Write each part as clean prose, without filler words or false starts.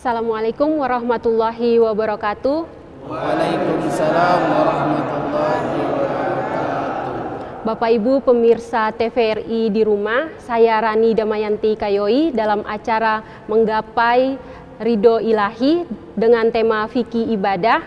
Assalamualaikum warahmatullahi wabarakatuh. Waalaikumsalam warahmatullahi wabarakatuh. Bapak Ibu pemirsa TVRI di rumah, saya Rani Damayanti Kayoi dalam acara Menggapai Ridho Ilahi dengan tema Fikih Ibadah.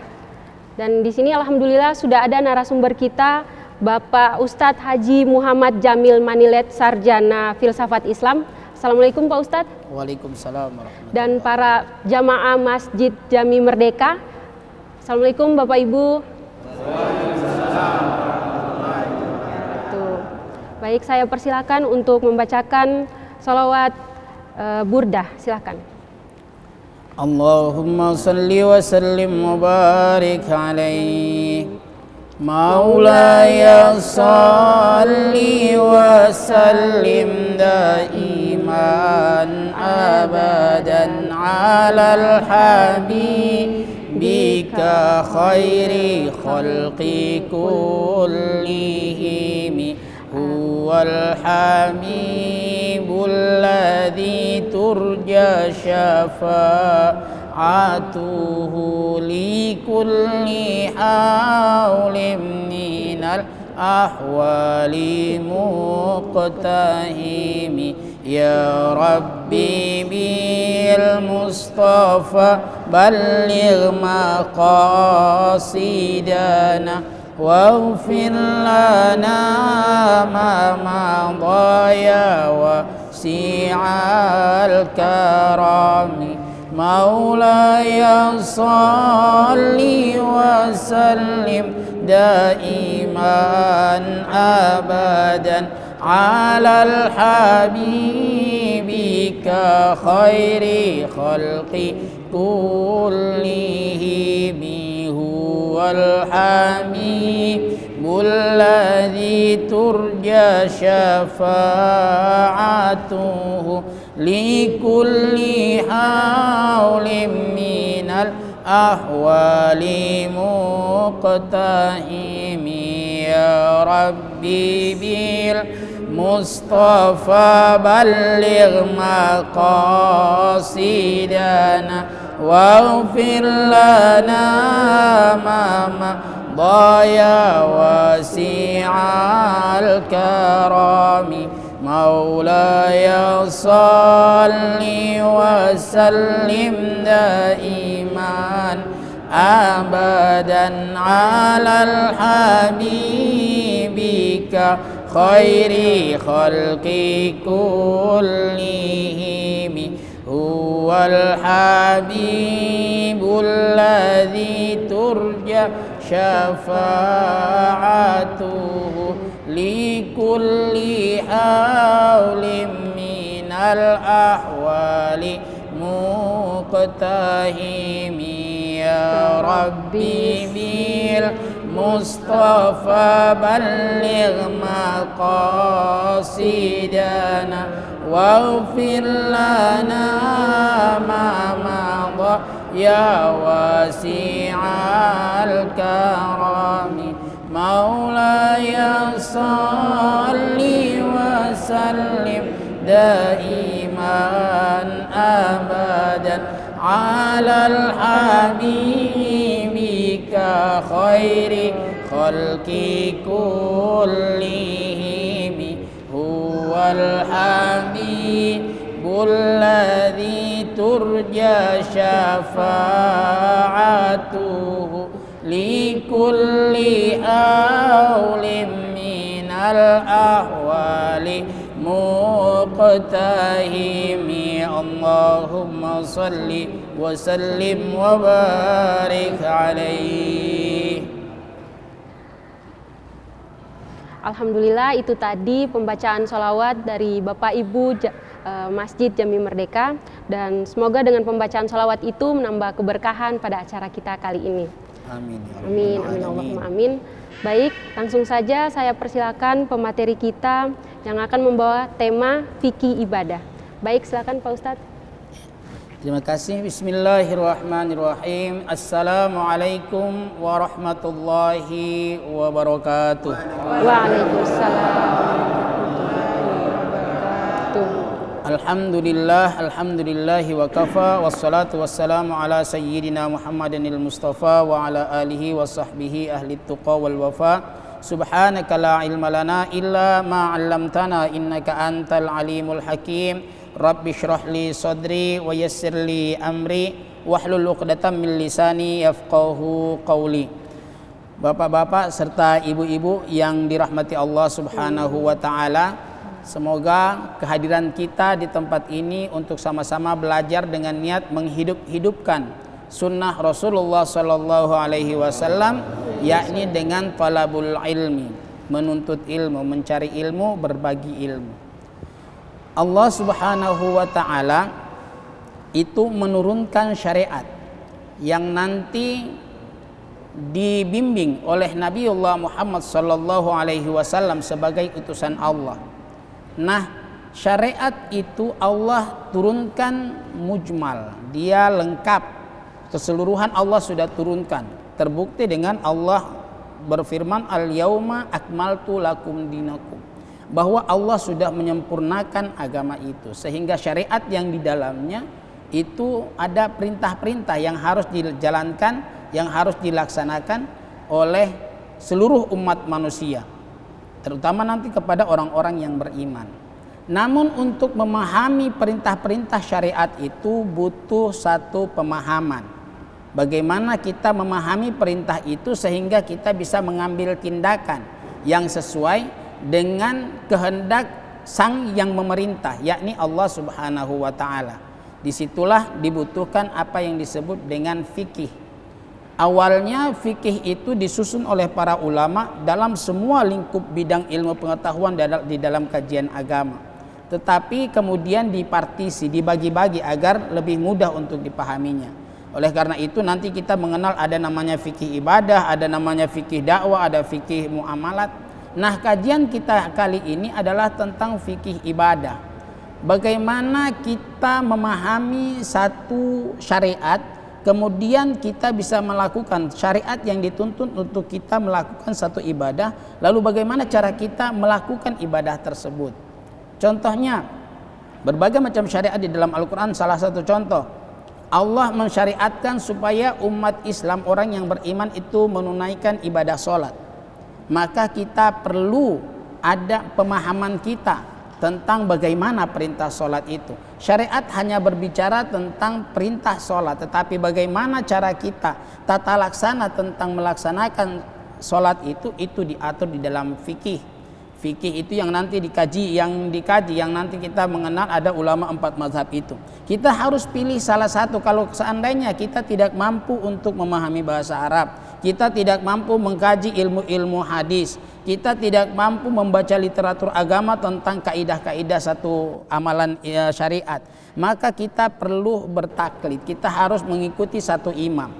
Dan di sini alhamdulillah sudah ada narasumber kita, Bapak Ustadz Haji Muhammad Jamil Manilet, Sarjana Filsafat Islam. Assalamualaikum Pak Ustadz. Waalaikumsalam warahmatullahi wabarakatuh. Dan para jamaah Masjid Jami Merdeka. Assalamualaikum Bapak Ibu. Waalaikumsalam warahmatullahi wabarakatuh. Baik, saya persilakan untuk membacakan sholawat burdah. Silakan. Allahumma salli wa sallim wa barik alaihi. Maulaya salli wa sallim daiman abadan alal habibika khairi khalqi kullihim huwal hamibul ladzi turja syafa'atuhu li kulli hawlim minal ahwali muqtahimi ya rabbi bil mustafa balligh maqasidana waghfir lana ma madaya wasi'al karami Maulaya salli wa sallim daiman abadan alal habibika khairi khalqi kullihim huwal hamibul ladzi turja syafa'atuhu likulli hawlim minal ahwali muqtahimi ya rabbi bil mustafa balligh maqasidana waghfir lana ma daya wasi'al karami Maulaya salli wa sallim daiman abadan alal habibika khairi khalqi kullihim huwal habibul ladzi turja syafa'atuhu likulli hawlim minal ahwali muqtahimi ya rabbi bil mustafa balligh maqasidana waghfir lana ma madha ya wasi'al karami Maulaya salli wa sallim daiman abadan alal habibika khairi khalqi kullihim huwal habibul ladzi turja syafa'atuhu likulli hawlim minal ahwali muqtahimi Allahumma salli wa sallim wa barik alaihi. Alhamdulillah, itu tadi pembacaan sholawat dari Bapak Ibu Masjid Jami Merdeka, dan semoga dengan pembacaan sholawat itu menambah keberkahan pada acara kita kali ini. Amin. Amin, amin, Allahumma amin. Baik, langsung saja saya persilakan pemateri kita yang akan membawa tema fikih ibadah. Baik, silakan Pak Ustadz. Terima kasih. Bismillahirrahmanirrahim. Assalamualaikum warahmatullahi wabarakatuh. Waalaikumsalam warahmatullahi wabarakatuh. Alhamdulillahi wa kafa, wassalatu wassalamu ala sayyidina Muhammadin al-Mustafa wa ala alihi wa sahbihi ahli tuqa wal wafa. Subhanaka la ilma lana illa ma 'allamtana innaka antal alimul hakim. Rabbi shrah li sadri wa yassir li amri wahlul 'uqdatam min lisani yafqahu qawli. Bapak-bapak serta ibu-ibu yang dirahmati Allah Subhanahu wa taala, semoga kehadiran kita di tempat ini untuk sama-sama belajar dengan niat menghidupkan sunnah Rasulullah Sallallahu Alaihi Wasallam, yakni dengan talabul ilmi, menuntut ilmu, mencari ilmu, berbagi ilmu. Allah Subhanahu Wa Taala itu menurunkan syariat yang nanti dibimbing oleh Nabiullah Muhammad Sallallahu Alaihi Wasallam sebagai utusan Allah. Nah, syariat itu Allah turunkan mujmal, dia lengkap, keseluruhan Allah sudah turunkan. Terbukti dengan Allah berfirman, al-yauma akmaltu lakum dinakum, bahwa Allah sudah menyempurnakan agama itu, sehingga syariat yang di dalamnya itu ada perintah-perintah yang harus dijalankan, yang harus dilaksanakan oleh seluruh umat manusia, terutama nanti kepada orang-orang yang beriman. Namun untuk memahami perintah-perintah syariat itu butuh satu pemahaman. Bagaimana kita memahami perintah itu sehingga kita bisa mengambil tindakan yang sesuai dengan kehendak sang yang memerintah, yakni Allah Subhanahu wa taala. Disitulah dibutuhkan apa yang disebut dengan fikih. Awalnya fikih itu disusun oleh para ulama dalam semua lingkup bidang ilmu pengetahuan di dalam kajian agama. Tetapi kemudian dipartisi, dibagi-bagi agar lebih mudah untuk dipahaminya. Oleh karena itu nanti kita mengenal ada namanya fikih ibadah, ada namanya fikih dakwah, ada fikih muamalat. Nah, kajian kita kali ini adalah tentang fikih ibadah. Bagaimana kita memahami satu syariat, kemudian kita bisa melakukan syariat yang dituntut untuk kita melakukan satu ibadah. Lalu bagaimana cara kita melakukan ibadah tersebut? Contohnya, berbagai macam syariat di dalam Al-Quran. Salah satu contoh, Allah mensyariatkan supaya umat Islam, orang yang beriman itu menunaikan ibadah sholat. Maka kita perlu ada pemahaman kita tentang bagaimana perintah sholat itu. Syariat hanya berbicara tentang perintah sholat, tetapi bagaimana cara kita, tata laksana tentang melaksanakan sholat itu diatur di dalam fikih. Fikih itu yang nanti dikaji, yang nanti kita mengenal ada ulama 4 mazhab itu. Kita harus pilih salah satu. Kalau seandainya kita tidak mampu untuk memahami bahasa Arab, kita tidak mampu mengkaji ilmu-ilmu hadis, kita tidak mampu membaca literatur agama tentang kaidah-kaidah satu amalan syariat, maka kita perlu bertaklid. Kita harus mengikuti satu imam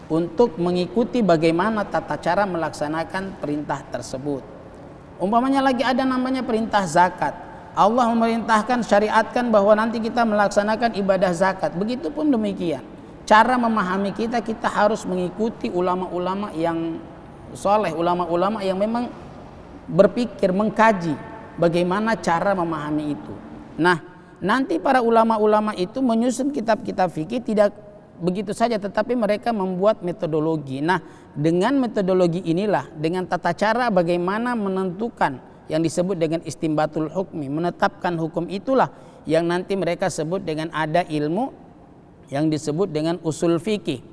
untuk mengikuti bagaimana tata cara melaksanakan perintah tersebut. Umpamanya lagi ada namanya perintah zakat. Allah memerintahkan, syariatkan bahwa nanti kita melaksanakan ibadah zakat. Begitupun demikian. Cara memahami kita harus mengikuti ulama-ulama yang soleh, ulama-ulama yang memang berpikir, mengkaji bagaimana cara memahami itu. Nah, nanti para ulama-ulama itu menyusun kitab-kitab fikih tidak begitu saja, tetapi mereka membuat metodologi. Nah, dengan metodologi inilah, dengan tata cara bagaimana menentukan yang disebut dengan istimbatul hukmi, menetapkan hukum, itulah yang nanti mereka sebut dengan ada ilmu yang disebut dengan usul fikih.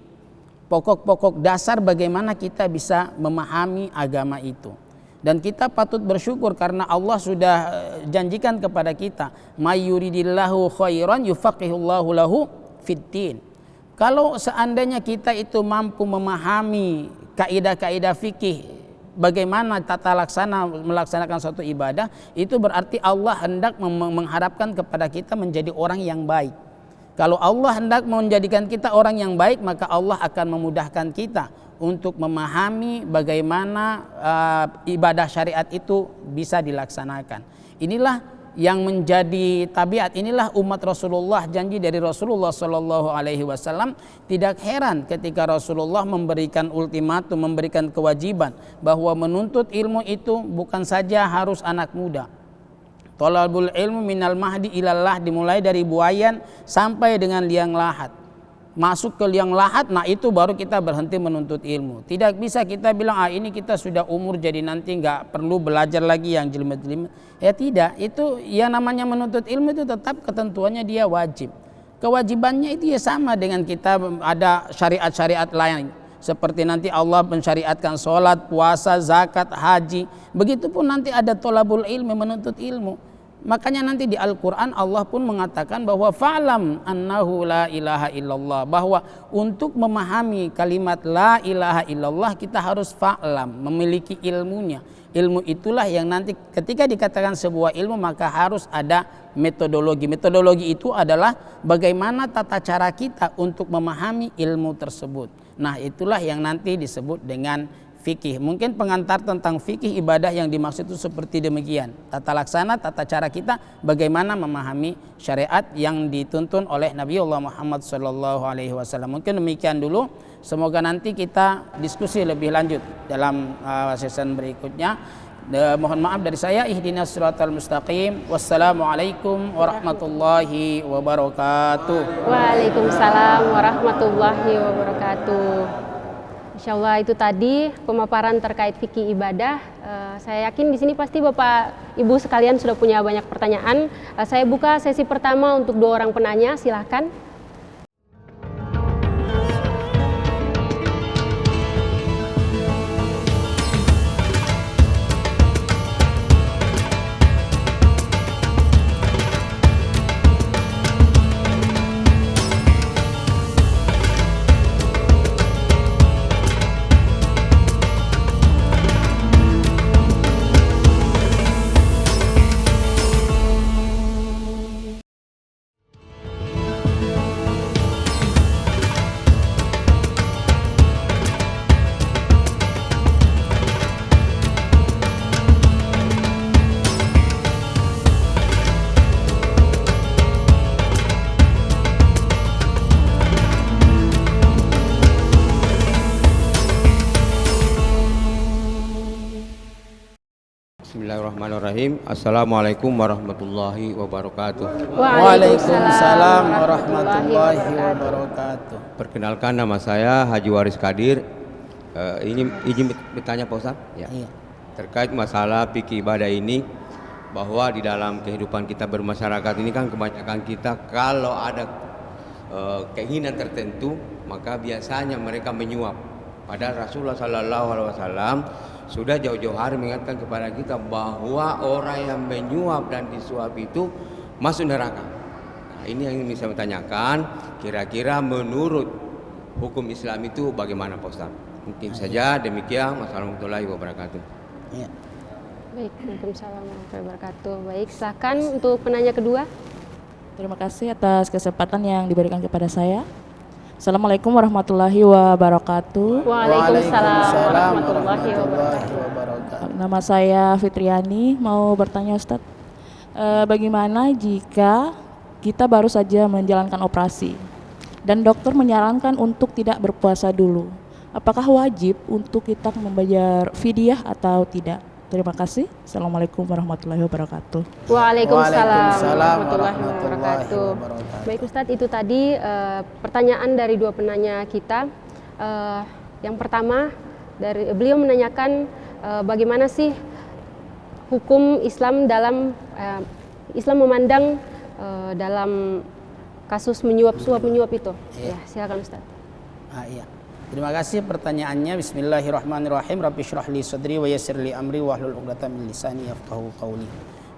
Pokok-pokok dasar bagaimana kita bisa memahami agama itu. Dan kita patut bersyukur karena Allah sudah janjikan kepada kita, may yuridillahu khairan yufaqihullahu lahu fiddin. Kalau seandainya kita itu mampu memahami kaidah-kaidah fikih, bagaimana tata laksana melaksanakan suatu ibadah, itu berarti Allah hendak mengharapkan kepada kita menjadi orang yang baik. Kalau Allah hendak menjadikan kita orang yang baik, maka Allah akan memudahkan kita untuk memahami bagaimana ibadah syariat itu bisa dilaksanakan. Inilah yang menjadi tabiat, inilah umat Rasulullah, janji dari Rasulullah Sallallahu Alaihi Wasallam. Tidak heran ketika Rasulullah memberikan ultimatum, memberikan kewajiban bahwa menuntut ilmu itu bukan saja harus anak muda, Thalabul ilmu minal mahdi ilallah, dimulai dari buayan sampai dengan liang lahat. Masuk ke liang lahat, nah itu baru kita berhenti menuntut ilmu. Tidak bisa kita bilang ini kita sudah umur jadi nanti nggak perlu belajar lagi yang jelimet-jelimet. Ya tidak, itu yang namanya menuntut ilmu itu tetap ketentuannya dia wajib. Kewajibannya itu ya sama dengan kita ada syariat-syariat lain. Seperti nanti Allah mensyariatkan sholat, puasa, zakat, haji. Begitupun nanti ada thalabul ilmi, menuntut ilmu. Makanya nanti di Al-Quran Allah pun mengatakan bahwa fa'lam annahu la ilaha illallah, bahwa untuk memahami kalimat la ilaha illallah kita harus fa'lam, memiliki ilmunya. Ilmu itulah yang nanti ketika dikatakan sebuah ilmu maka harus ada metodologi. Metodologi itu adalah bagaimana tata cara kita untuk memahami ilmu tersebut. Nah itulah yang nanti disebut dengan fikih. Mungkin pengantar tentang fikih ibadah yang dimaksud itu seperti demikian. Tata laksana, tata cara kita bagaimana memahami syariat yang dituntun oleh Nabiullah Muhammad SAW. Mungkin demikian dulu. Semoga nanti kita diskusi lebih lanjut dalam season berikutnya. Mohon maaf dari saya. Ihdinas siratal mustaqim. Wassalamualaikum warahmatullahi wabarakatuh. Waalaikumsalam warahmatullahi wabarakatuh. Insyaallah itu tadi pemaparan terkait fikih ibadah. Saya yakin di sini pasti Bapak Ibu sekalian sudah punya banyak pertanyaan. Saya buka sesi pertama untuk 2 orang penanya, silahkan. Bismillahirrahmanirrahim. Assalamualaikum warahmatullahi wabarakatuh. Waalaikumsalam warahmatullahi wabarakatuh. Perkenalkan, nama saya Haji Waris Kadir. Ini izin bertanya Pak Ustaz? Ya. Iya. Terkait masalah fikih ibadah ini, bahwa di dalam kehidupan kita bermasyarakat ini kan kebanyakan kita kalau ada keinginan tertentu maka biasanya mereka menyuap. Padahal Rasulullah SAW sudah jauh-jauh hari mengingatkan kepada kita bahwa orang yang menyuap dan disuap itu masuk neraka. Nah, ini yang ingin saya tanyakan, kira-kira menurut hukum Islam itu bagaimana Pak Ustaz? Mungkin saja demikian. Wassalamualaikum warahmatullahi wabarakatuh. Ya. Baik, Waalaikumsalam warahmatullahi wabarakatuh. Baik, silakan untuk penanya kedua. Terima kasih atas kesempatan yang diberikan kepada saya. Assalamualaikum warahmatullahi wabarakatuh. Waalaikumsalam warahmatullahi wabarakatuh. Nama saya Fitriani, mau bertanya Ustadz, bagaimana jika kita baru saja menjalankan operasi dan dokter menyarankan untuk tidak berpuasa dulu? Apakah wajib untuk kita membayar fidyah atau tidak? Terima kasih. Assalamualaikum warahmatullahi wabarakatuh. Waalaikumsalam warahmatullahi wabarakatuh. Baik Ustadz, itu tadi pertanyaan dari 2 penanya kita. Yang pertama, beliau menanyakan bagaimana sih hukum Islam dalam Islam memandang dalam kasus suap menyuap itu. Ya, silakan Ustadz. Iya. Terima kasih pertanyaannya. Bismillahirrahmanirrahim. Rabbi shrah li sadri wa yassir li amri wahlul 'uqdatam min lisani yafqahu qawli.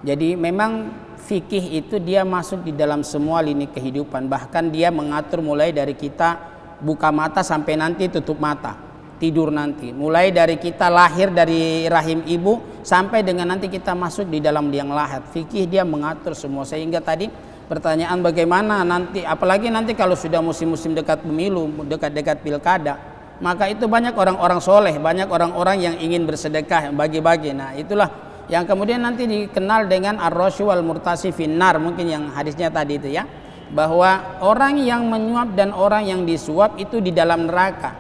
Jadi memang fikih itu dia masuk di dalam semua lini kehidupan. Bahkan dia mengatur mulai dari kita buka mata sampai nanti tutup mata, tidur nanti. Mulai dari kita lahir dari rahim ibu sampai dengan nanti kita masuk di dalam liang lahat. Fikih dia mengatur semua. Sehingga tadi pertanyaan bagaimana nanti, apalagi nanti kalau sudah musim-musim dekat pemilu, dekat-dekat pilkada, maka itu banyak orang-orang soleh, banyak orang-orang yang ingin bersedekah, bagi-bagi. Nah itulah yang kemudian nanti dikenal dengan ar-rasyu wal murtasi finnar, mungkin yang hadisnya tadi itu ya, bahwa orang yang menyuap dan orang yang disuap itu di dalam neraka.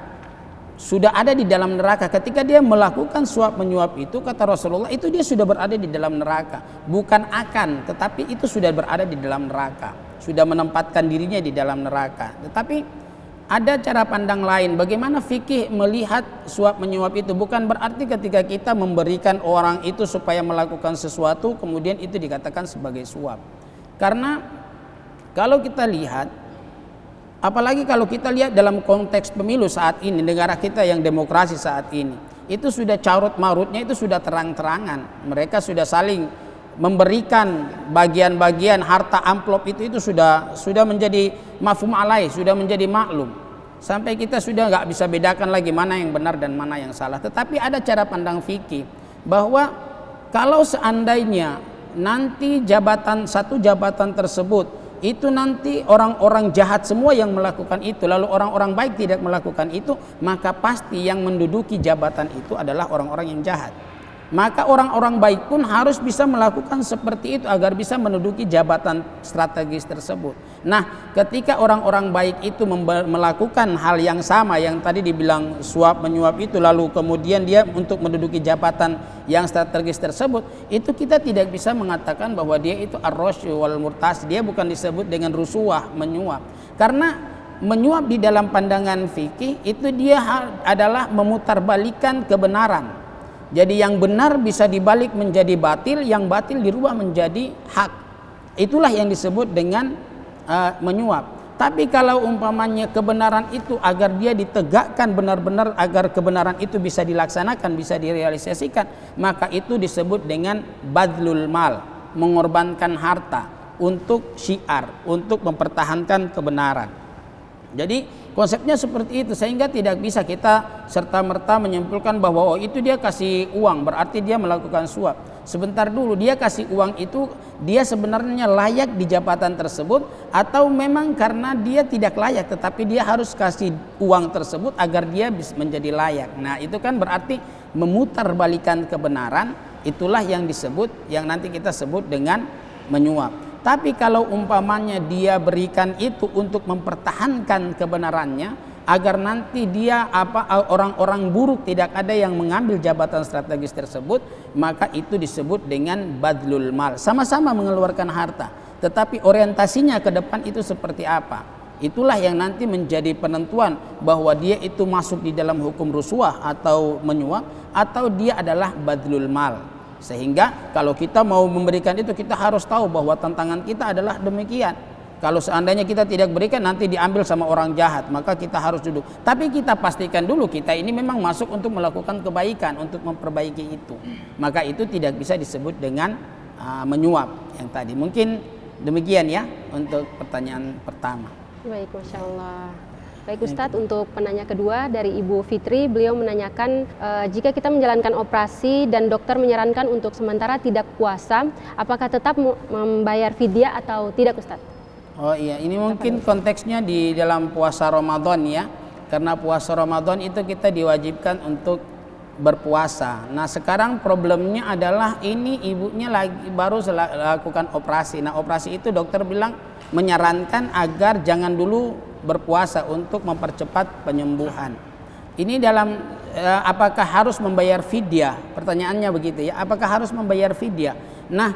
sudah ada di dalam neraka. Ketika dia melakukan suap menyuap itu, kata Rasulullah, itu dia sudah berada di dalam neraka. Bukan akan, tetapi itu sudah berada di dalam neraka, sudah menempatkan dirinya di dalam neraka. Tetapi ada cara pandang lain. Bagaimana fikih melihat suap menyuap itu? Bukan berarti ketika kita memberikan orang itu supaya melakukan sesuatu, kemudian itu dikatakan sebagai suap. Karena kalau kita lihat, apalagi kalau kita lihat dalam konteks pemilu saat ini, negara kita yang demokrasi saat ini, itu sudah carut marutnya, itu sudah terang-terangan. Mereka sudah saling memberikan bagian-bagian harta amplop itu sudah menjadi mafhum alaih, sudah menjadi maklum. Sampai kita sudah nggak bisa bedakan lagi mana yang benar dan mana yang salah. Tetapi ada cara pandang fikih bahwa kalau seandainya nanti satu jabatan tersebut itu nanti orang-orang jahat semua yang melakukan itu, lalu orang-orang baik tidak melakukan itu, maka pasti yang menduduki jabatan itu adalah orang-orang yang jahat. Maka orang-orang baik pun harus bisa melakukan seperti itu agar bisa menduduki jabatan strategis tersebut. Nah, ketika orang-orang baik itu melakukan hal yang sama yang tadi dibilang suap menyuap itu, lalu kemudian dia untuk menduduki jabatan yang strategis tersebut, itu kita tidak bisa mengatakan bahwa dia itu ar-rasy wal murtas. Dia bukan disebut dengan rusuah menyuap. Karena menyuap di dalam pandangan fikih itu dia adalah memutarbalikan kebenaran. Jadi yang benar bisa dibalik menjadi batil, yang batil dirubah menjadi hak. Itulah yang disebut dengan menyuap. Tapi kalau umpamanya kebenaran itu agar dia ditegakkan benar-benar, agar kebenaran itu bisa dilaksanakan, bisa direalisasikan, maka itu disebut dengan badlul mal, mengorbankan harta untuk syiar, untuk mempertahankan kebenaran. Jadi konsepnya seperti itu, sehingga tidak bisa kita serta-merta menyimpulkan bahwa itu dia kasih uang berarti dia melakukan suap. Sebentar dulu, dia kasih uang itu dia sebenarnya layak di jabatan tersebut atau memang karena dia tidak layak tetapi dia harus kasih uang tersebut agar dia bisa menjadi layak. Nah, itu kan berarti memutarbalikan kebenaran. Itulah yang disebut, yang nanti kita sebut dengan menyuap. Tapi kalau umpamanya dia berikan itu untuk mempertahankan kebenarannya agar nanti dia orang-orang buruk tidak ada yang mengambil jabatan strategis tersebut, maka itu disebut dengan badlul mal. Sama-sama mengeluarkan harta, tetapi orientasinya ke depan itu seperti apa? Itulah yang nanti menjadi penentuan bahwa dia itu masuk di dalam hukum rusuah atau menyuap, atau dia adalah badlul mal. Sehingga kalau kita mau memberikan itu, kita harus tahu bahwa tantangan kita adalah demikian. Kalau seandainya kita tidak berikan, nanti diambil sama orang jahat, maka kita harus duduk. Tapi kita pastikan dulu kita ini memang masuk untuk melakukan kebaikan, untuk memperbaiki itu. Maka itu tidak bisa disebut dengan menyuap yang tadi. Mungkin demikian ya untuk pertanyaan pertama. Baik, Masya Allah. Baik Ustadz, untuk penanya kedua dari Ibu Fitri, beliau menanyakan jika kita menjalankan operasi dan dokter menyarankan untuk sementara tidak puasa, apakah tetap membayar fidyah atau tidak Ustadz? Oh iya, ini mungkin konteksnya di dalam puasa Ramadan ya, karena puasa Ramadan itu kita diwajibkan untuk berpuasa. Nah sekarang problemnya adalah ini ibunya baru lakukan operasi. Nah operasi itu dokter bilang menyarankan agar jangan dulu berpuasa untuk mempercepat penyembuhan. Ini dalam apakah harus membayar fidyah? Pertanyaannya begitu ya. Apakah harus membayar fidyah? Nah,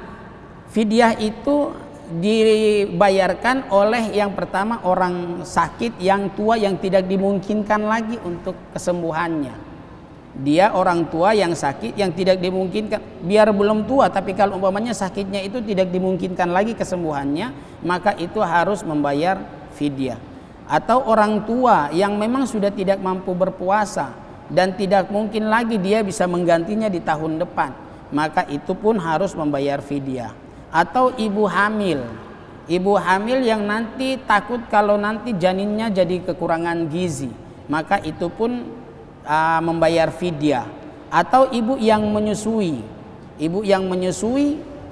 fidyah itu dibayarkan oleh yang pertama orang sakit yang tua yang tidak dimungkinkan lagi untuk kesembuhannya. Dia orang tua yang sakit yang tidak dimungkinkan, biar belum tua tapi kalau umpamanya sakitnya itu tidak dimungkinkan lagi kesembuhannya, maka itu harus membayar fidyah. Atau orang tua yang memang sudah tidak mampu berpuasa dan tidak mungkin lagi dia bisa menggantinya di tahun depan, maka itu pun harus membayar fidyah. Atau ibu hamil yang nanti takut kalau nanti janinnya jadi kekurangan gizi, maka itu pun membayar fidyah. Atau ibu yang menyusui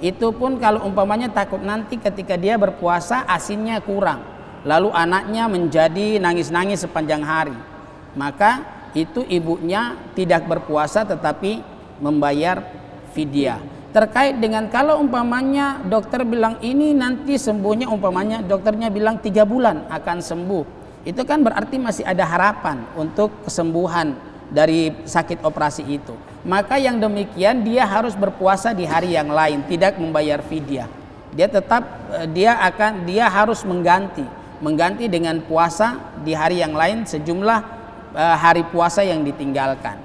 itu pun kalau umpamanya takut nanti ketika dia berpuasa asinnya kurang, lalu anaknya menjadi nangis-nangis sepanjang hari, maka itu ibunya tidak berpuasa tetapi membayar fidyah. Terkait dengan kalau umpamanya dokter bilang ini nanti sembuhnya, umpamanya dokternya bilang 3 bulan akan sembuh, itu kan berarti masih ada harapan untuk kesembuhan dari sakit operasi itu. Maka yang demikian dia harus berpuasa di hari yang lain, tidak membayar fidyah. Dia tetap dia harus mengganti dengan puasa di hari yang lain sejumlah hari puasa yang ditinggalkan.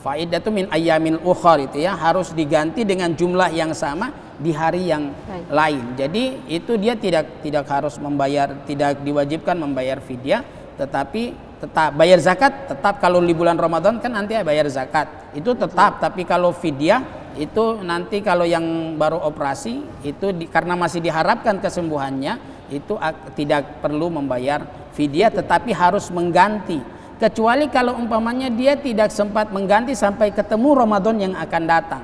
Faidatu min ayyamin ukhar itu ya, harus diganti dengan jumlah yang sama di hari yang lain. Jadi itu dia tidak harus membayar, tidak diwajibkan membayar fidyah, tetapi tetap bayar zakat. Tetap kalau di bulan Ramadan kan nanti bayar zakat itu tetap, tapi kalau fidyah itu nanti kalau yang baru operasi itu karena masih diharapkan kesembuhannya itu tidak perlu membayar fidyah, tetapi harus mengganti, kecuali kalau umpamanya dia tidak sempat mengganti sampai ketemu Ramadan yang akan datang.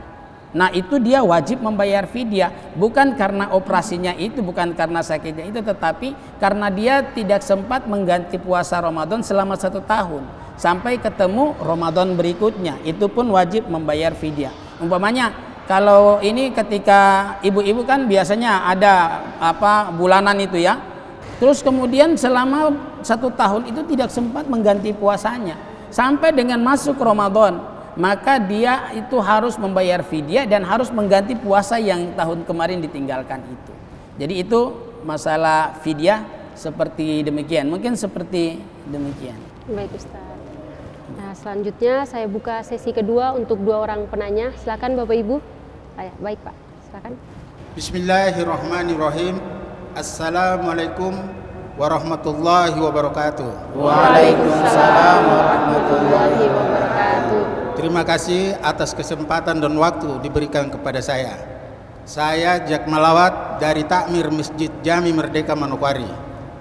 Nah itu dia wajib membayar fidyah, bukan karena operasinya itu, bukan karena sakitnya itu, tetapi karena dia tidak sempat mengganti puasa Ramadan selama 1 tahun sampai ketemu Ramadan berikutnya, itu pun wajib membayar fidyah. Umpamanya kalau ini ketika ibu-ibu kan biasanya ada bulanan itu ya, terus kemudian selama 1 tahun itu tidak sempat mengganti puasanya sampai dengan masuk Ramadan, maka dia itu harus membayar fidyah dan harus mengganti puasa yang tahun kemarin ditinggalkan itu. Jadi itu masalah fidyah seperti demikian, mungkin seperti demikian. Baik Ustaz. Nah selanjutnya saya buka sesi kedua untuk 2 orang penanya. Silakan Bapak Ibu. Baik Pak, silakan. Bismillahirrahmanirrahim. Assalamualaikum warahmatullahi wabarakatuh. Waalaikumsalam warahmatullahi wabarakatuh. Terima kasih atas kesempatan dan waktu diberikan kepada saya. Saya Jak Malawat dari Takmir Masjid Jami Merdeka Manokwari.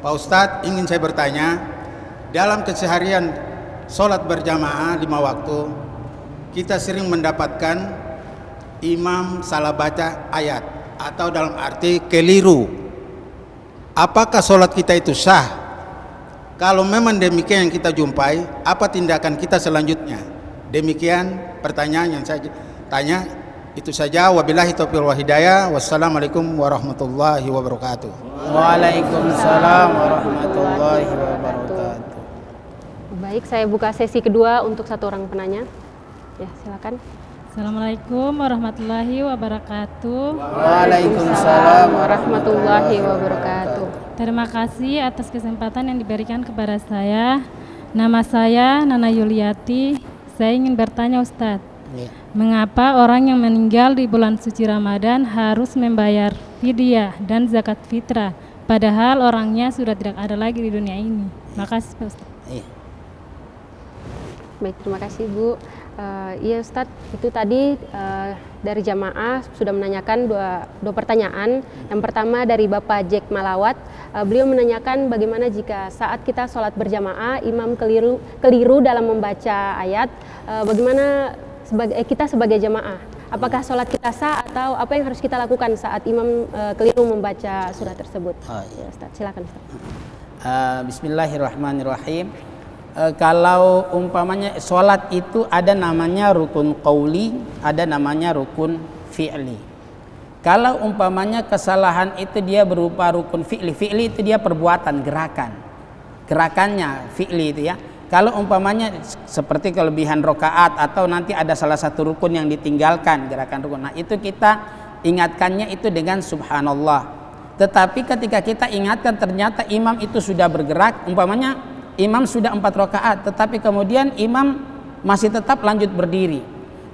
Pak Ustadz, ingin saya bertanya, dalam keseharian sholat berjamaah 5 waktu, kita sering mendapatkan imam salah baca ayat atau dalam arti keliru. Apakah sholat kita itu sah? Kalau memang demikian yang kita jumpai, apa tindakan kita selanjutnya? Demikian pertanyaan yang saya tanya. Itu saja. Wabillahi taufiq wal hidayah. Wassalamualaikum warahmatullahi wabarakatuh. Waalaikumsalam warahmatullahi wabarakatuh. Baik, saya buka sesi kedua untuk 1 orang penanya. Ya, silakan. Assalamualaikum warahmatullahi wabarakatuh. Waalaikumsalam warahmatullahi wabarakatuh. Terima kasih atas kesempatan yang diberikan kepada saya. Nama saya Nana Yuliati. Saya ingin bertanya Ustadz, mengapa orang yang meninggal di bulan suci Ramadan harus membayar fidyah dan zakat fitrah, padahal orangnya sudah tidak ada lagi di dunia ini? Makasih Pak Ustadz. Baik, terima kasih Bu. Iya Ustadz, itu tadi dari jamaah sudah menanyakan dua pertanyaan. Yang pertama dari Bapak Jack Malawat, beliau menanyakan bagaimana jika saat kita sholat berjamaah imam keliru dalam membaca ayat, bagaimana kita sebagai jamaah, apakah sholat kita sah atau apa yang harus kita lakukan saat imam keliru membaca surat tersebut? Ya Ustadz, silakan Ustadz. Bismillahirrahmanirrahim. Kalau umpamanya sholat itu ada namanya rukun qauli, ada namanya rukun fi'li. Kalau umpamanya kesalahan itu dia berupa rukun fi'li, fi'li itu dia perbuatan, gerakannya fi'li itu ya. Kalau umpamanya seperti kelebihan rokaat atau nanti ada salah satu rukun yang ditinggalkan, gerakan rukun, nah itu kita ingatkannya itu dengan subhanallah. Tetapi ketika kita ingatkan ternyata imam itu sudah bergerak, umpamanya imam sudah 4 rakaat, tetapi kemudian imam masih tetap lanjut berdiri.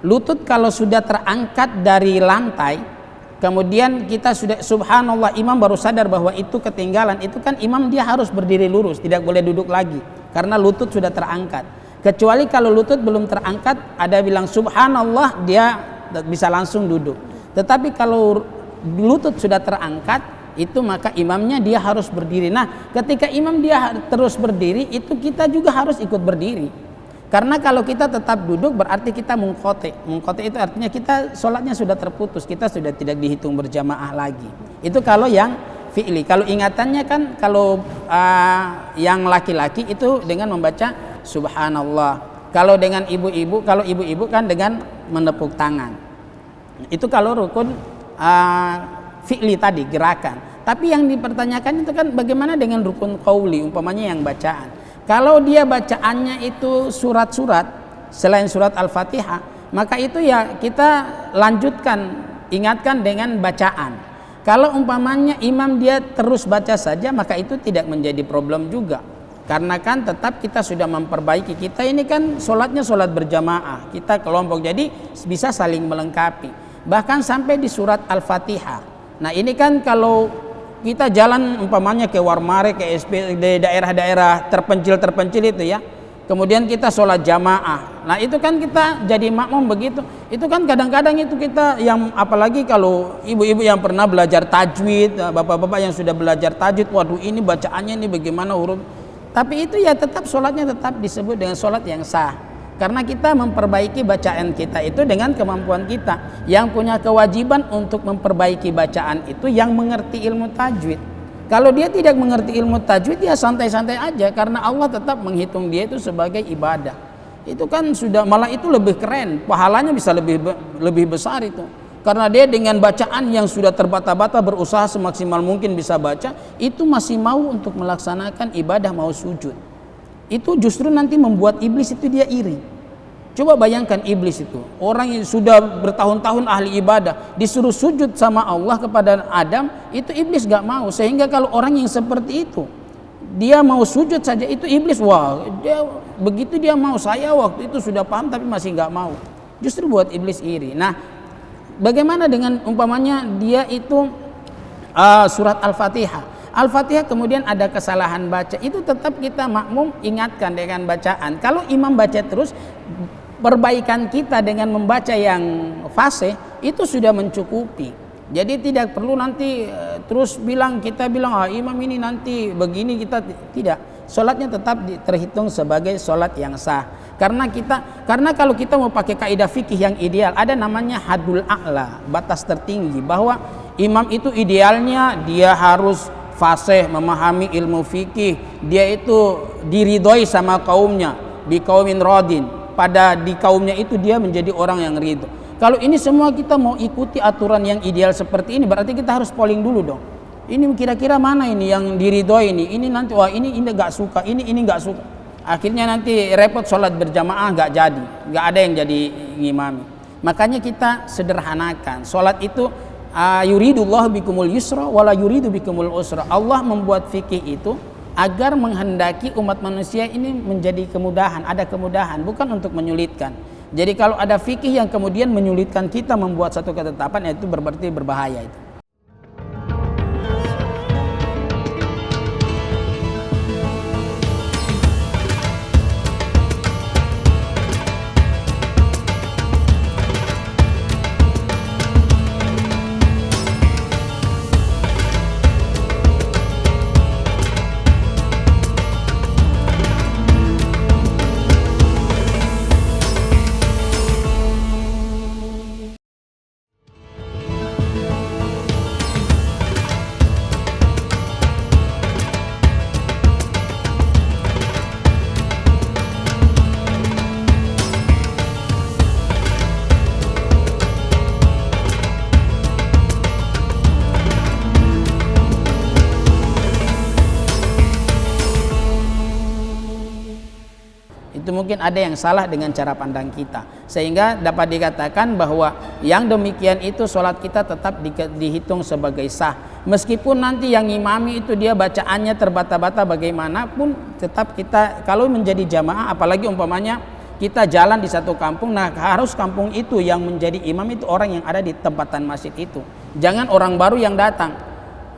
Lutut kalau sudah terangkat dari lantai, kemudian kita sudah subhanallah, imam baru sadar bahwa itu ketinggalan, itu kan imam dia harus berdiri lurus, tidak boleh duduk lagi karena lutut sudah terangkat. Kecuali kalau lutut belum terangkat, ada bilang subhanallah, dia bisa langsung duduk. Tetapi kalau lutut sudah terangkat, itu maka imamnya dia harus berdiri. Nah ketika imam dia terus berdiri, itu kita juga harus ikut berdiri, karena kalau kita tetap duduk berarti kita mungkote. Mungkote itu artinya kita sholatnya sudah terputus, kita sudah tidak dihitung berjamaah lagi. Itu kalau yang fi'li. Kalau ingatannya kan kalau yang laki-laki itu dengan membaca subhanallah. Kalau dengan ibu-ibu, kalau ibu-ibu kan dengan menepuk tangan. Itu kalau rukun fi'li tadi, gerakan. Tapi yang dipertanyakan itu kan bagaimana dengan rukun qauli, umpamanya yang bacaan. Kalau dia bacaannya itu surat-surat selain surat Al-Fatihah, maka itu ya kita lanjutkan, ingatkan dengan bacaan. Kalau umpamanya imam dia terus baca saja, maka itu tidak menjadi problem juga. Karena kan tetap kita sudah memperbaiki, kita ini kan sholatnya sholat berjamaah, kita kelompok, jadi bisa saling melengkapi. Bahkan sampai di surat Al-Fatihah. Nah ini kan kalau kita jalan umpamanya ke Warmare, ke SP, di daerah-daerah terpencil itu ya, kemudian kita sholat jamaah. Nah itu kan kita jadi makmum begitu. Itu kan kadang-kadang itu kita yang, apalagi kalau ibu-ibu yang pernah belajar tajwid, bapak-bapak yang sudah belajar tajwid, waduh ini bacaannya ini bagaimana huruf. Tapi itu ya tetap sholatnya tetap disebut dengan sholat yang sah. Karena kita memperbaiki bacaan kita itu dengan kemampuan kita. Yang punya kewajiban untuk memperbaiki bacaan itu yang mengerti ilmu tajwid. Kalau dia tidak mengerti ilmu tajwid, dia santai-santai aja, karena Allah tetap menghitung dia itu sebagai ibadah. Itu kan sudah, malah itu lebih keren, pahalanya bisa lebih besar itu. Karena dia dengan bacaan yang sudah terbata-bata berusaha semaksimal mungkin bisa baca, itu masih mau untuk melaksanakan ibadah, mau sujud. Itu justru nanti membuat iblis itu dia iri. Coba bayangkan iblis itu, orang yang sudah bertahun-tahun ahli ibadah, disuruh sujud sama Allah kepada Adam, itu iblis gak mau. Sehingga kalau orang yang seperti itu, dia mau sujud saja, itu iblis, wah dia begitu dia mau, saya waktu itu sudah paham tapi masih gak mau. Justru buat iblis iri. Nah bagaimana dengan umpamanya dia itu surat Al-Fatihah. Al-Fatihah kemudian ada kesalahan baca, itu tetap kita makmum ingatkan dengan bacaan. Kalau imam baca terus, perbaikan kita dengan membaca yang fasih itu sudah mencukupi. Jadi tidak perlu nanti terus kita bilang imam ini nanti begini, kita tidak. Sholatnya tetap terhitung sebagai sholat yang sah. Karena kalau kita mau pakai kaidah fikih yang ideal, ada namanya hadul a'la, batas tertinggi, bahwa imam itu idealnya dia harus fasih, memahami ilmu fikih, dia itu diridhoi sama kaumnya, bi qaumin radin, di kaumnya itu dia menjadi orang yang ridho. Kalau ini semua kita mau ikuti aturan yang ideal seperti ini, berarti kita harus polling dulu dong. Ini kira-kira mana ini yang diridhoi ini nanti wah ini enggak suka, ini enggak suka. Akhirnya nanti repot sholat berjamaah enggak jadi, enggak ada yang jadi ngimami. Makanya kita sederhanakan sholat itu. Yuridullahu bikumul yusra wala yuridu bikumul usra. Allah membuat fikih itu agar menghendaki umat manusia ini menjadi kemudahan, ada kemudahan, bukan untuk menyulitkan. Jadi kalau ada fikih yang kemudian menyulitkan kita membuat satu ketetapan, itu berarti berbahaya itu. Itu mungkin ada yang salah dengan cara pandang kita, sehingga dapat dikatakan bahwa yang demikian itu sholat kita tetap dihitung sebagai sah, meskipun nanti yang imami itu dia bacaannya terbata-bata bagaimanapun, tetap kita kalau menjadi jamaah, apalagi umpamanya kita jalan di satu kampung, nah harus kampung itu yang menjadi imam itu orang yang ada di tempatan masjid itu, jangan orang baru yang datang.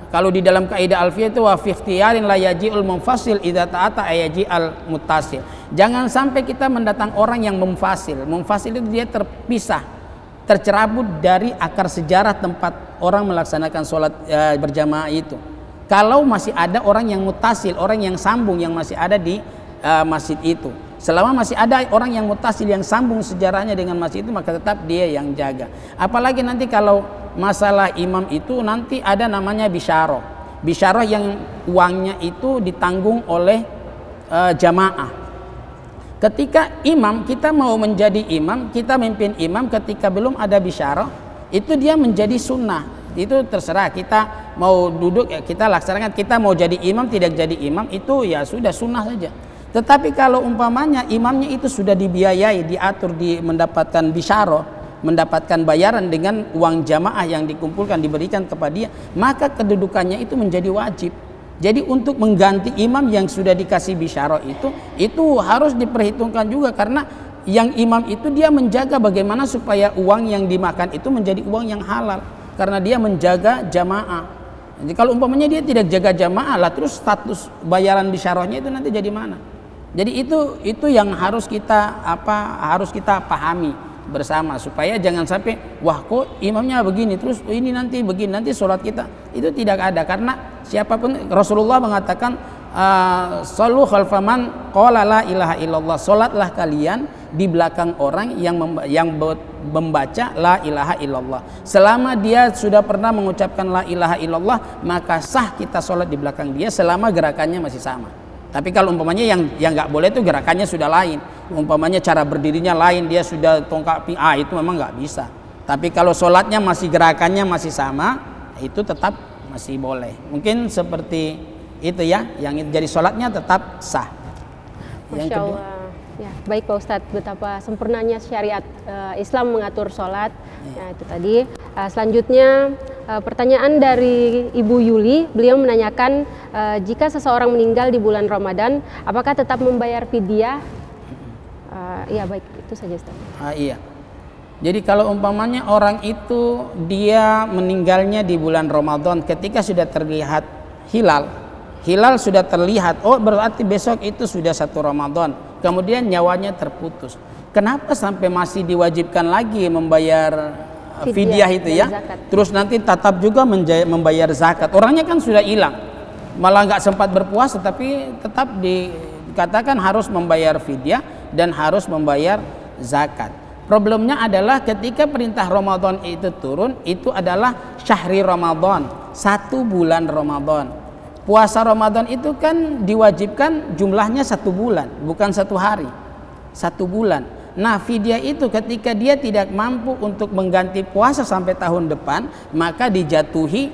Kalau di dalam kaidah alfiyah itu wa fi ikhtiyarin la yaji'ul munfasil idza ta'ata ayaji'al muttasil. Jangan sampai kita mendatang orang yang munfasil. Munfasil itu dia terpisah, tercerabut dari akar sejarah tempat orang melaksanakan sholat berjamaah itu. Kalau masih ada orang yang muttasil, orang yang sambung yang masih ada di masjid itu. Selama masih ada orang yang muttasil yang sambung sejarahnya dengan masjid itu, maka tetap dia yang jaga. Apalagi nanti kalau masalah imam itu nanti ada namanya bisyarah. Bisyarah yang uangnya itu ditanggung oleh jamaah. Ketika imam, kita mau menjadi imam, kita memimpin imam, ketika belum ada bisyarah, itu dia menjadi sunnah. Itu terserah kita mau duduk ya kita laksanakan, kita mau jadi imam tidak jadi imam itu ya sudah sunnah saja. Tetapi kalau umpamanya imamnya itu sudah dibiayai, diatur, mendapatkan bisyarah, mendapatkan bayaran dengan uang jamaah yang dikumpulkan diberikan kepada dia, maka kedudukannya itu menjadi wajib. Jadi untuk mengganti imam yang sudah dikasih bisyarah itu harus diperhitungkan juga, karena yang imam itu dia menjaga bagaimana supaya uang yang dimakan itu menjadi uang yang halal, karena dia menjaga jamaah. Jadi kalau umpamanya dia tidak jaga jamaah lah, terus status bayaran bisyarahnya itu nanti jadi mana? Jadi itu yang harus kita harus kita pahami bersama, supaya jangan sampai wah kok imamnya begini terus ini nanti begini, nanti sholat kita itu tidak ada. Karena siapapun, Rasulullah mengatakan sallu khalfaman qala la ilaha illallah, sholatlah kalian di belakang orang yang membaca la ilaha illallah. Selama dia sudah pernah mengucapkan la ilaha illallah, maka sah kita sholat di belakang dia selama gerakannya masih sama. Tapi kalau umpamanya yang nggak boleh itu gerakannya sudah lain, umpamanya cara berdirinya lain, dia sudah tongkat itu memang nggak bisa. Tapi kalau sholatnya masih gerakannya masih sama, itu tetap masih boleh. Mungkin seperti itu ya, yang jadi sholatnya tetap sah. Masya Allah. Ya, baik Pak Ustadz, betapa sempurnanya syariat Islam mengatur sholat. Ya, itu tadi. Selanjutnya pertanyaan dari Ibu Yuli, beliau menanyakan jika seseorang meninggal di bulan Ramadan, apakah tetap membayar fidyah? Ya baik, itu saja Ustaz. Iya. Jadi kalau umpamanya orang itu dia meninggalnya di bulan Ramadan ketika sudah terlihat hilal sudah terlihat, oh berarti besok itu sudah 1 Ramadan, kemudian nyawanya terputus. Kenapa sampai masih diwajibkan lagi membayar fidyah itu ya? Zakat. Terus nanti tetap juga membayar zakat. Orangnya kan sudah hilang, malah nggak sempat berpuasa, tapi tetap dikatakan harus membayar fidyah dan harus membayar zakat. Problemnya adalah ketika perintah Ramadan itu turun, itu adalah syahri Ramadan, 1 bulan Ramadan. Puasa Ramadan itu kan diwajibkan jumlahnya 1 bulan, bukan 1 hari, 1 bulan. Nah fidyah itu ketika dia tidak mampu untuk mengganti puasa sampai tahun depan, maka dijatuhi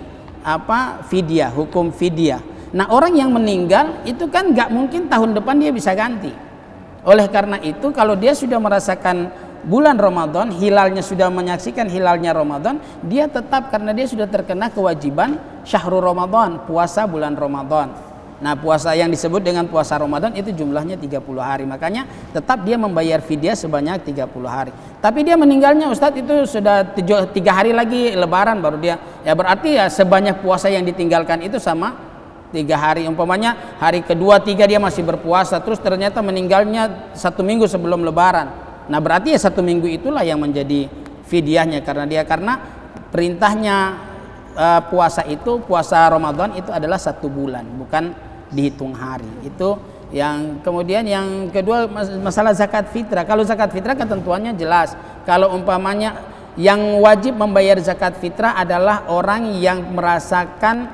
fidyah, hukum fidyah. Nah orang yang meninggal itu kan nggak mungkin tahun depan dia bisa ganti. Oleh karena itu kalau dia sudah merasakan bulan Ramadan, hilalnya sudah menyaksikan hilalnya Ramadan, dia tetap, karena dia sudah terkena kewajiban syahrul Ramadan, puasa bulan Ramadan. Nah puasa yang disebut dengan puasa Ramadan itu jumlahnya 30 hari, makanya tetap dia membayar fidyah sebanyak 30 hari. Tapi dia meninggalnya Ustadz itu sudah 3 hari lagi lebaran baru dia, ya berarti ya sebanyak puasa yang ditinggalkan itu sama 3 hari. Umpamanya hari kedua 3 dia masih berpuasa, terus ternyata meninggalnya 1 minggu sebelum lebaran. Nah berarti ya 1 minggu itulah yang menjadi fidyahnya, karena perintahnya puasa Ramadan itu adalah 1 bulan, bukan dihitung hari. Itu yang kemudian yang kedua masalah zakat fitrah. Kalau zakat fitrah ketentuannya jelas. Kalau umpamanya yang wajib membayar zakat fitrah adalah orang yang merasakan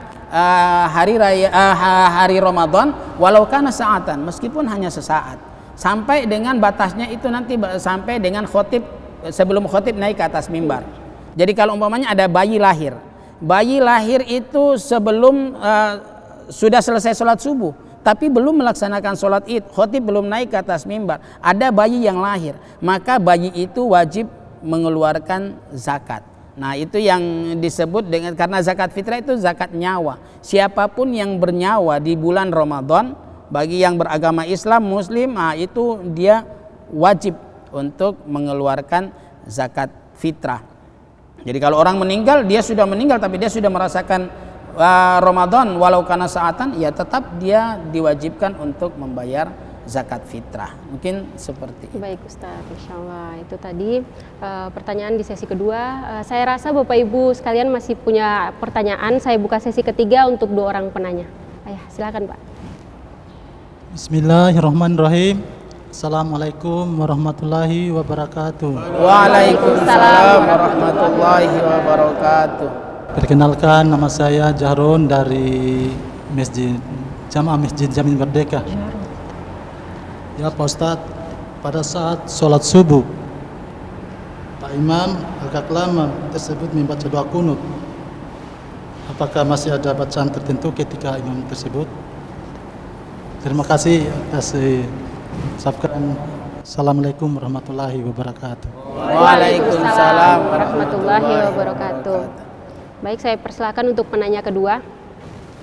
hari Ramadan walau kana sa'atan, meskipun hanya sesaat. Sampai dengan batasnya itu nanti sampai dengan khotib, sebelum khotib naik ke atas mimbar. Jadi kalau umpamanya ada bayi lahir itu sebelum sudah selesai sholat subuh tapi belum melaksanakan sholat id, khotib belum naik ke atas mimbar, ada bayi yang lahir, maka bayi itu wajib mengeluarkan zakat. Nah itu yang disebut dengan, karena zakat fitrah itu zakat nyawa. Siapapun yang bernyawa di bulan Ramadan, bagi yang beragama Islam Muslim, itu dia wajib untuk mengeluarkan zakat fitrah. Jadi kalau orang meninggal, dia sudah meninggal tapi dia sudah merasakan Ramadan walau kana sa'atan, ya tetap dia diwajibkan untuk membayar zakat fitrah. Mungkin seperti itu. Baik Ustaz, insyaallah itu tadi pertanyaan di sesi kedua. Saya rasa Bapak Ibu sekalian masih punya pertanyaan. Saya buka sesi ketiga untuk 2 orang penanya. Ayah, silakan Pak. Bismillahirrahmanirrahim. Assalamualaikum warahmatullahi wabarakatuh. Waalaikumsalam warahmatullahi wabarakatuh. Perkenalkan, nama saya Jahrun dari Jamaah Masjid Jamin Merdeka. Ya Pak Ustadz, pada saat sholat subuh Pak Imam agak lama tersebut membaca doa kunut. apakah masih ada bacaan tertentu ketika imam tersebut? Terima kasih atas sabkan. Assalamualaikum warahmatullahi wabarakatuh. Waalaikumsalam warahmatullahi wabarakatuh. Baik, saya persilakan untuk penanya kedua.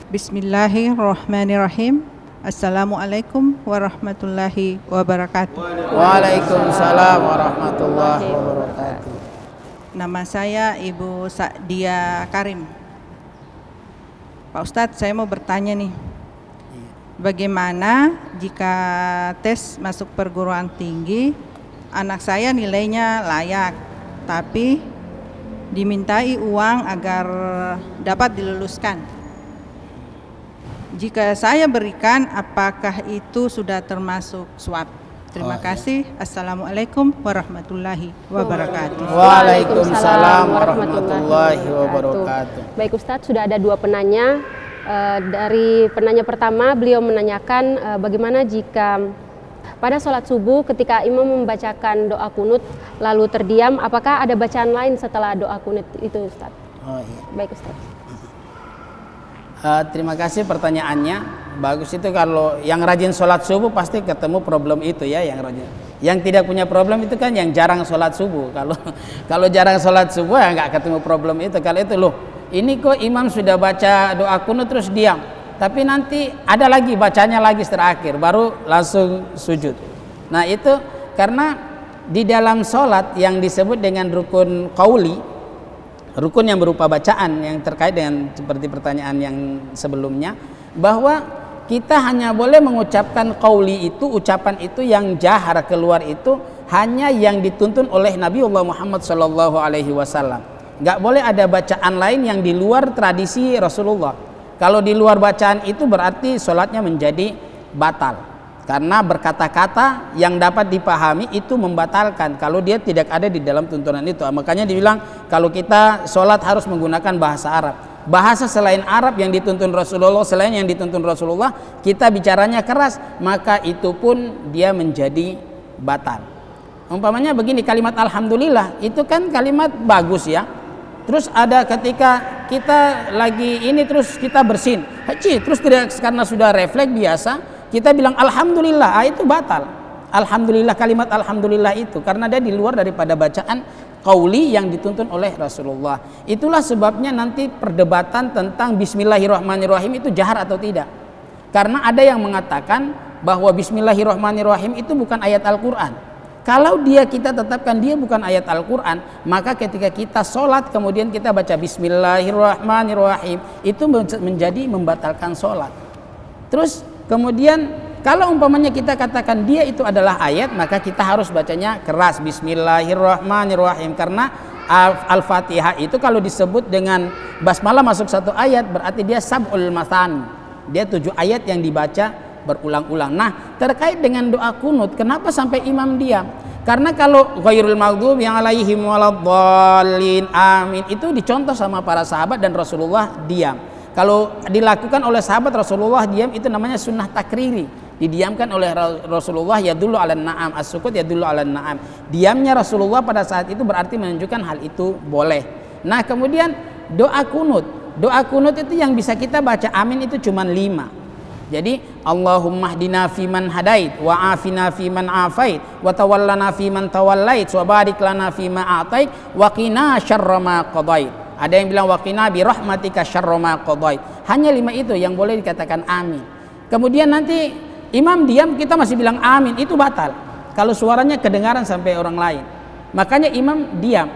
Bismillahirrahmanirrahim. Assalamualaikum warahmatullahi wabarakatuh. Waalaikumsalam warahmatullahi wabarakatuh. Nama saya Ibu Sa'dia Karim. Pak Ustadz, saya mau bertanya nih, bagaimana jika tes masuk perguruan tinggi, anak saya nilainya layak, tapi dimintai uang agar dapat diluluskan? Jika saya berikan, apakah itu sudah termasuk suap? Terima kasih. Assalamualaikum warahmatullahi wabarakatuh. Waalaikumsalam warahmatullahi wabarakatuh. Baik Ustadz, sudah ada dua penanya. Dari penanya pertama, beliau menanyakan bagaimana jika pada sholat subuh ketika imam membacakan doa kunut lalu terdiam, apakah ada bacaan lain setelah doa kunut itu Ustadz? Oh, iya. Baik Ustadz. Terima kasih pertanyaannya. Bagus, itu kalau yang rajin sholat subuh pasti ketemu problem itu ya, yang rajin. Yang tidak punya problem itu kan yang jarang sholat subuh. Kalau jarang sholat subuh ya nggak ketemu problem itu. Kalau itu loh, ini kok imam sudah baca doa kunut terus diam, tapi nanti ada lagi bacanya lagi terakhir baru langsung sujud. Nah itu karena di dalam sholat yang disebut dengan rukun qauli, rukun yang berupa bacaan yang terkait dengan seperti pertanyaan yang sebelumnya, bahwa kita hanya boleh mengucapkan qauli itu, ucapan itu yang jahar keluar itu hanya yang dituntun oleh Nabiullah Muhammad SAW. Nggak boleh ada bacaan lain yang di luar tradisi Rasulullah. Kalau di luar bacaan itu berarti sholatnya menjadi batal, karena berkata-kata yang dapat dipahami itu membatalkan kalau dia tidak ada di dalam tuntunan itu. Makanya dibilang kalau kita sholat harus menggunakan bahasa Arab. Bahasa selain Arab yang dituntun Rasulullah, selain yang dituntun Rasulullah, kita bicaranya keras, maka itu pun dia menjadi batal. Umpamanya begini, kalimat alhamdulillah itu kan kalimat bagus ya. Terus ada ketika kita lagi ini terus kita bersin, terus tidak, karena sudah refleks biasa kita bilang alhamdulillah, itu batal. Alhamdulillah, kalimat alhamdulillah itu karena dia di luar daripada bacaan qauli yang dituntun oleh Rasulullah. Itulah sebabnya nanti perdebatan tentang bismillahirrahmanirrahim itu jahar atau tidak. Karena ada yang mengatakan bahwa bismillahirrahmanirrahim itu bukan ayat Al-Quran. Kalau kita tetapkan dia bukan ayat Al-Quran, maka ketika kita sholat kemudian kita baca bismillahirrahmanirrahim, itu menjadi membatalkan sholat. Terus kemudian kalau umpamanya kita katakan dia itu adalah ayat, maka kita harus bacanya keras, bismillahirrahmanirrahim. Karena Al-Fatihah itu kalau disebut dengan basmalah masuk satu ayat, berarti dia sab'ul mathani, dia 7 ayat yang dibaca berulang-ulang. Nah, terkait dengan doa kunut, kenapa sampai imam diam? Karena kalau ghairul maghdubi alaihim waladdallin amin itu dicontoh sama para sahabat dan Rasulullah diam. Kalau dilakukan oleh sahabat Rasulullah diam, itu namanya sunnah takriri, didiamkan oleh Rasulullah, yadullu ala na'am, as-sukut yadullu ala na'am. Diamnya Rasulullah pada saat itu berarti menunjukkan hal itu boleh. Nah kemudian doa kunut itu yang bisa kita baca amin itu cuma 5. Jadi Allahumma hdina fiman hadait wa afina fiman afait wa tawallana fiman tawallait wa barik lana fima a'tait wa qina syarra ma qadait. Ada yang bilang wa qina bi rahmatika syarra ma qadait. Hanya 5 itu yang boleh dikatakan amin. Kemudian nanti imam diam kita masih bilang amin, itu batal kalau suaranya kedengaran sampai orang lain. Makanya imam diam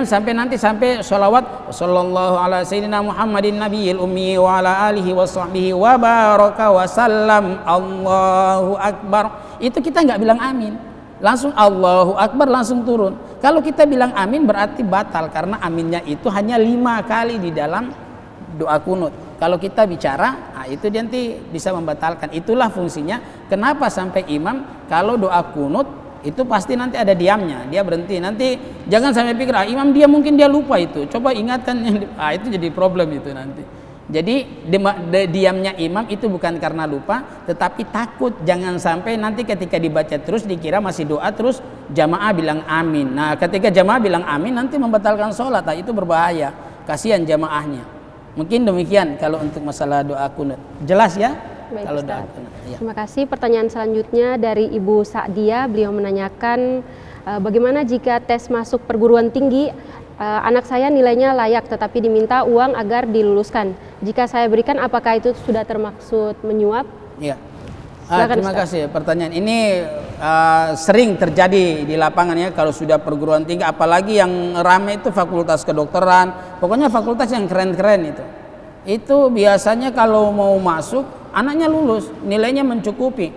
sampai nanti sampai sholawat sallallahu ala sayyidina Muhammadin nabiyil ummi wa ala alihi wa sahbihi wa baraka wa sallam Allahu akbar. Itu kita nggak bilang amin, langsung Allahu akbar langsung turun. Kalau kita bilang amin berarti batal, karena aminnya itu hanya 5 kali di dalam doa kunut. Kalau kita bicara, itu nanti bisa membatalkan. Itulah fungsinya kenapa sampai imam kalau doa kunut itu pasti nanti ada diamnya, dia berhenti. Nanti jangan sampai pikir imam dia mungkin dia lupa itu, coba ingatkan itu jadi problem itu nanti. Jadi diamnya imam itu bukan karena lupa, tetapi takut jangan sampai nanti ketika dibaca terus dikira masih doa terus jamaah bilang amin. Nah ketika jamaah bilang amin nanti membatalkan sholat, itu berbahaya, kasihan jamaahnya. Mungkin demikian kalau untuk masalah doa kunut. Jelas ya? Baik, Kalau doa Ustaz. kunut. Ya. Terima kasih. Pertanyaan selanjutnya dari Ibu Sa'dia. Beliau menanyakan bagaimana jika tes masuk perguruan tinggi, anak saya nilainya layak tetapi diminta uang agar diluluskan. Jika saya berikan, apakah itu sudah termaksud menyuap? Ya. Silakan, Terima Ustaz. kasih pertanyaan ini sering terjadi di lapangan ya kalau sudah perguruan tinggi, apalagi yang ramai itu fakultas kedokteran, pokoknya fakultas yang keren-keren itu biasanya kalau mau masuk anaknya lulus, nilainya mencukupi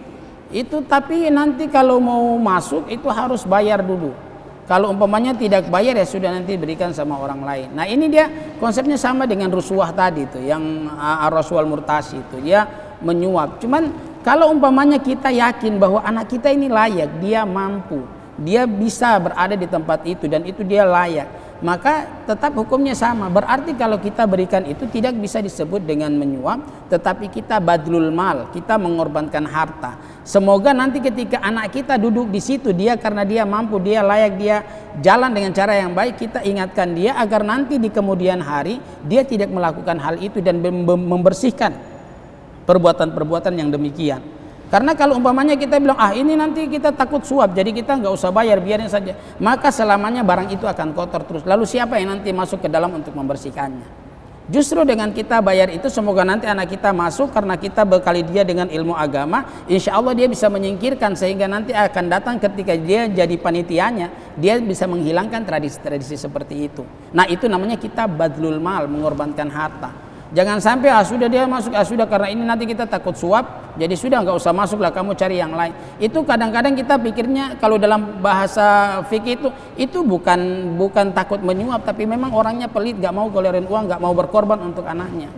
itu, tapi nanti kalau mau masuk itu harus bayar dulu. Kalau umpamanya tidak bayar ya sudah, nanti berikan sama orang lain. Nah ini dia konsepnya sama dengan rusuah tadi itu, yang ar-rasual murtasi itu, dia menyuap. Cuman kalau umpamanya kita yakin bahwa anak kita ini layak, dia mampu, dia bisa berada di tempat itu dan itu dia layak, maka tetap hukumnya sama. Berarti kalau kita berikan itu tidak bisa disebut dengan menyuap, tetapi kita badlul mal, kita mengorbankan harta. Semoga nanti ketika anak kita duduk di situ, dia karena dia mampu, dia layak, dia jalan dengan cara yang baik, kita ingatkan dia agar nanti di kemudian hari dia tidak melakukan hal itu dan membersihkan perbuatan-perbuatan yang demikian. Karena kalau umpamanya kita bilang ini nanti kita takut suap, jadi kita nggak usah bayar, biarin saja, maka selamanya barang itu akan kotor terus. Lalu siapa yang nanti masuk ke dalam untuk membersihkannya? Justru dengan kita bayar itu, semoga nanti anak kita masuk karena kita bekali dia dengan ilmu agama, insya Allah dia bisa menyingkirkan, sehingga nanti akan datang ketika dia jadi panitianya, dia bisa menghilangkan tradisi-tradisi seperti itu. Nah itu namanya kita badlul mal, mengorbankan harta. Jangan sampai sudah dia masuk, sudah karena ini nanti kita takut suap, jadi sudah nggak usah masuk lah, kamu cari yang lain. Itu kadang-kadang kita pikirnya kalau dalam bahasa fikih itu bukan takut menyuap, tapi memang orangnya pelit, nggak mau golerin uang, nggak mau berkorban untuk anaknya.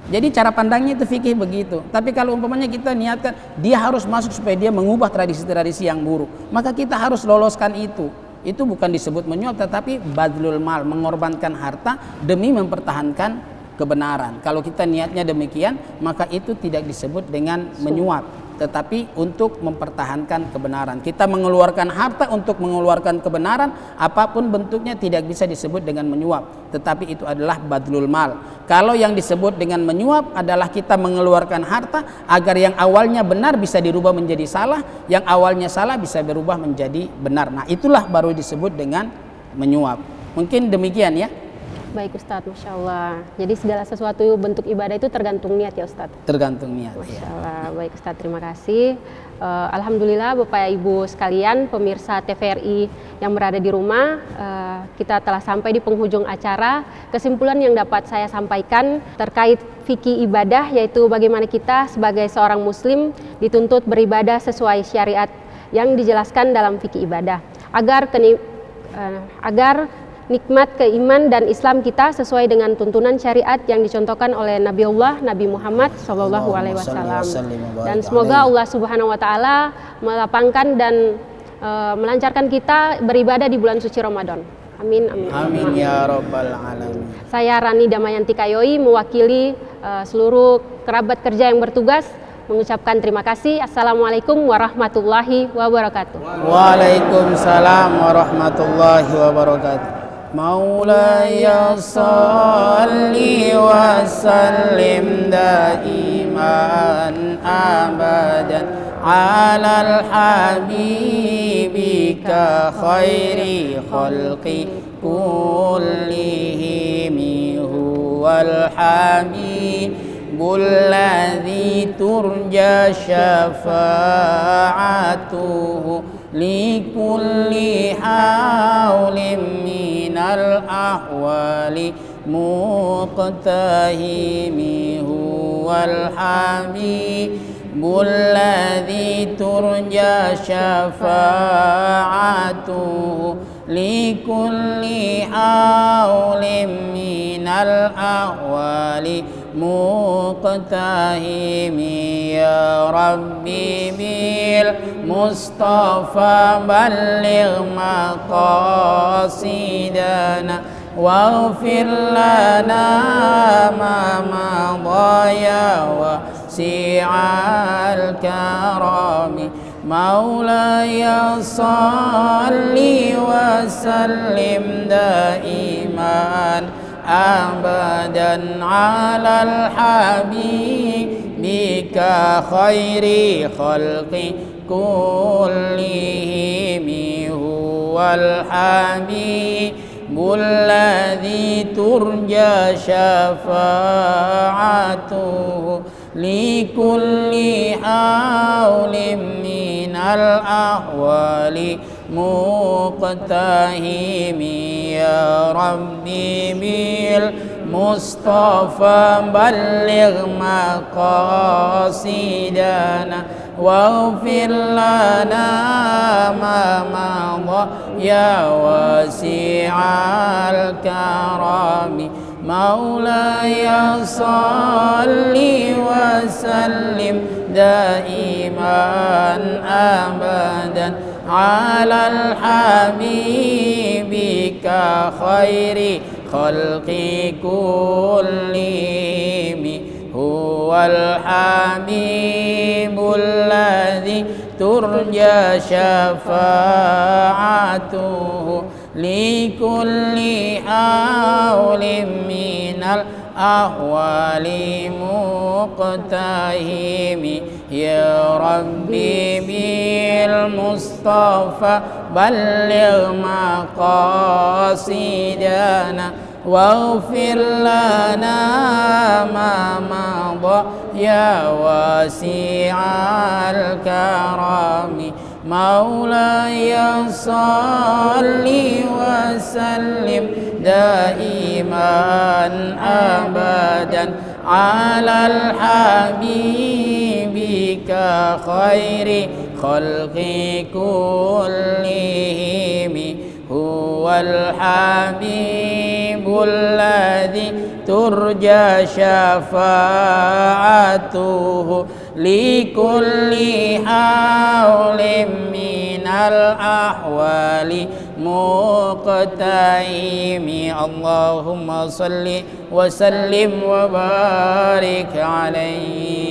Jadi cara pandangnya itu fikih begitu. Tapi kalau umpamanya kita niatkan dia harus masuk supaya dia mengubah tradisi-tradisi yang buruk, maka kita harus loloskan itu. Itu bukan disebut menyuap, tetapi badlul mal, mengorbankan harta demi mempertahankan kebenaran. Kalau kita niatnya demikian, maka itu tidak disebut dengan menyuap, tetapi untuk mempertahankan kebenaran. Kita mengeluarkan harta untuk mengeluarkan kebenaran, apapun bentuknya tidak bisa disebut dengan menyuap, tetapi itu adalah badlul mal. Kalau yang disebut dengan menyuap adalah kita mengeluarkan harta agar yang awalnya benar bisa dirubah menjadi salah, yang awalnya salah bisa berubah menjadi benar. Nah itulah baru disebut dengan menyuap. Mungkin demikian ya. Baik Ustadz, Masya Allah. Jadi segala sesuatu bentuk ibadah itu tergantung niat ya Ustadz? Tergantung niat. Masya Allah. Baik Ustadz, terima kasih. Alhamdulillah Bapak Ibu sekalian, pemirsa TVRI yang berada di rumah, kita telah sampai di penghujung acara. Kesimpulan yang dapat saya sampaikan terkait fikih ibadah, yaitu bagaimana kita sebagai seorang muslim dituntut beribadah sesuai syariat yang dijelaskan dalam fikih ibadah, agar nikmat keiman dan Islam kita sesuai dengan tuntunan syariat yang dicontohkan oleh Nabiullah Nabi Muhammad SAW. Dan semoga Allah Subhanahu Wa Taala melapangkan dan melancarkan kita beribadah di bulan suci Ramadan. Amin, amin. Amin ya rabbal alamin. Saya Rani Damayanti Kayoi mewakili seluruh kerabat kerja yang bertugas mengucapkan terima kasih. Assalamualaikum warahmatullahi wabarakatuh. Waalaikumsalam warahmatullahi wabarakatuh. مولاي صل وسلم دائما أبدا على الحبيبك خير خلق كلهم هو الحبيب الذي ترجى شفاعته لكل حول من الأحوال مقتهم هو الحبيب الذي ترجى شفاعته لكل حول من الأحوال مقتهم يا ربي بالمصطفى بلغ مقاصدنا واغفر لنا ما مضى وسع الكرم مولاي صل وسلم دائما أبدا على الحبيب خير خلق كلهم هو الحبيب الذي ترجى شفاعته لكل حول من الأحوال مقتهم يا ربي بالمصطفى بلغ مقاصدنا واغفر لنا ما مضى يا واسع الكرم مولاي صل وسلم دائما أبدا على الحبيب خير خلق كلهم هو الحبيب الذي ترجى شفاعته لكل حول من الأحوال مقتهم يا ربي بالمصطفى بلغ مقاصدنا واغفر لنا ما مضى يا واسع الكرم مولاي صل وسلم دائما أبدا على الحبيب خير خلق كلهم هو الحبيب الذي ترجى شفاعته لكل حول من الأحوال مقتهم اللهم صل وسلم وبارك عليه